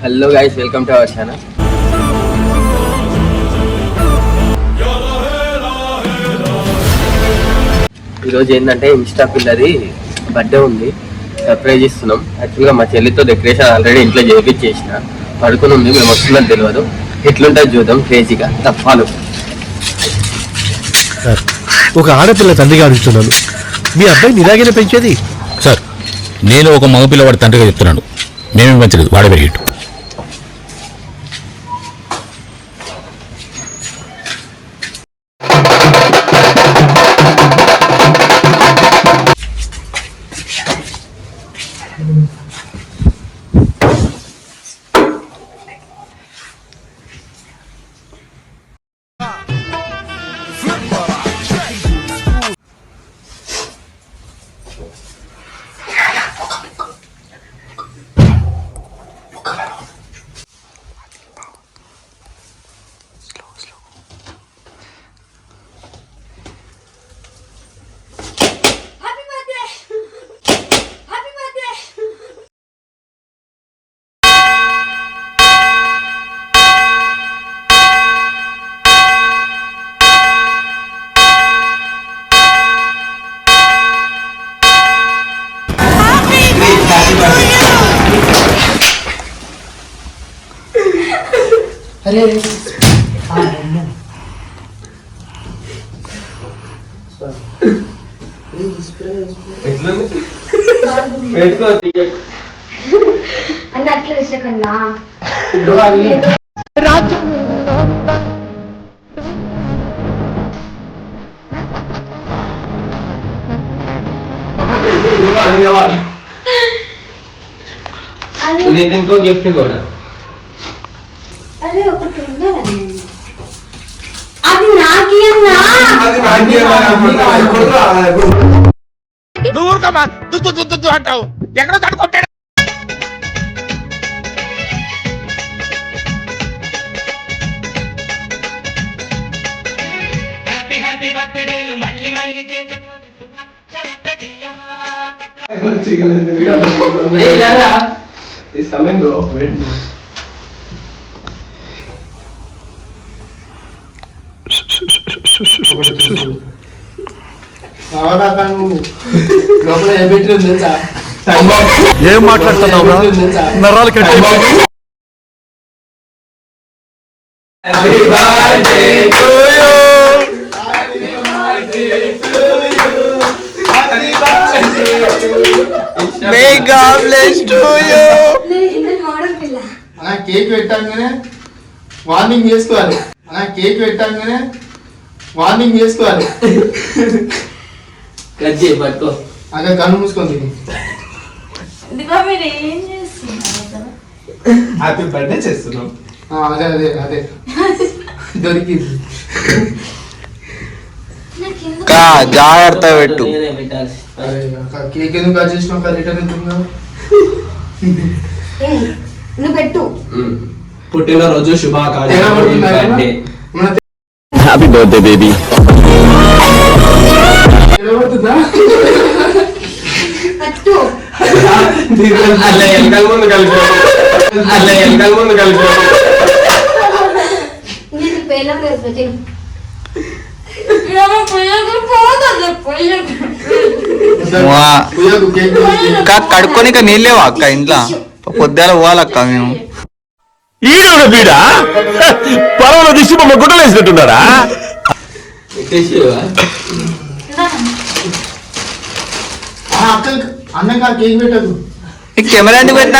Hello guys, welcome to our channel. ఈరోజు ఏంటంటే Insta పిల్లది birthday ఉంది, సర్ప్రైజ్ ఇస్తున్నాం. యాక్చువల్గా మా చెల్లితో డెకరేషన్ ఆల్రెడీ ఇంట్లో చేయించేసిన, పడుకుని ఉంది. మేము వస్తున్నది తెలియదు. ఎట్లుంటుంది చూద్దాం క్రేజీగా. తప్పాలు ఒక ఆడపిల్ల తండ్రిగా అడుగుతున్నాను, మీ అబ్బాయిని ఇలాగైనా పెంచేది? సార్, నేను ఒక మగపిల్లవాడి తండ్రిగా చెప్తున్నాను, మేమే మంచిది, వాడే పెరిగేట్టు. అరే అంటే అట్లా విషయకన్నా ఇంకో గిఫ్ట్ కూడా. అదే ఒకటి ఉండాలి, అది నాకేనా? అంటావు ఎక్కడ తడుకుంటాడు. ఏం మాట్లాడుతున్నావు? నరాలు కట్టి కేక్ పెట్టాగానే వార్నింగ్ చేసుకోవాలి. కేక్ పెట్టాగానే వార్నింగ్ చేసుకోవాలి. అదే కన్ను మూసుకుంది. హ్యాపీ బర్త్డే చేస్తున్నాం. అదే అదే అదే దొరికింది. జాగ్రత్త పెట్టు. కేక్ ఎందుకు కట్ చేసినావు? రిటర్న్ ఎందుకు? నువ్వు పెట్టు. పుట్టినరోజు శుభాకాంక్షలు. Happy birthday baby. పెట్టు. అలా ఎనకాల ముందు కలిపి నేను పేర్లు పెట్టు. కడుక్కొని ఇక నీళ్ళేవా అక్క? ఇంట్లో పొద్దుల పోవాలక్క మేము. ఈరోజు బీడా పొలంలో దిష్టి బొమ్మ గుడ్డలు వేసినట్టున్నారా? అన్నగా కేక్ పెట్టదు. కెమెరా ఎందుకు పెట్టినా?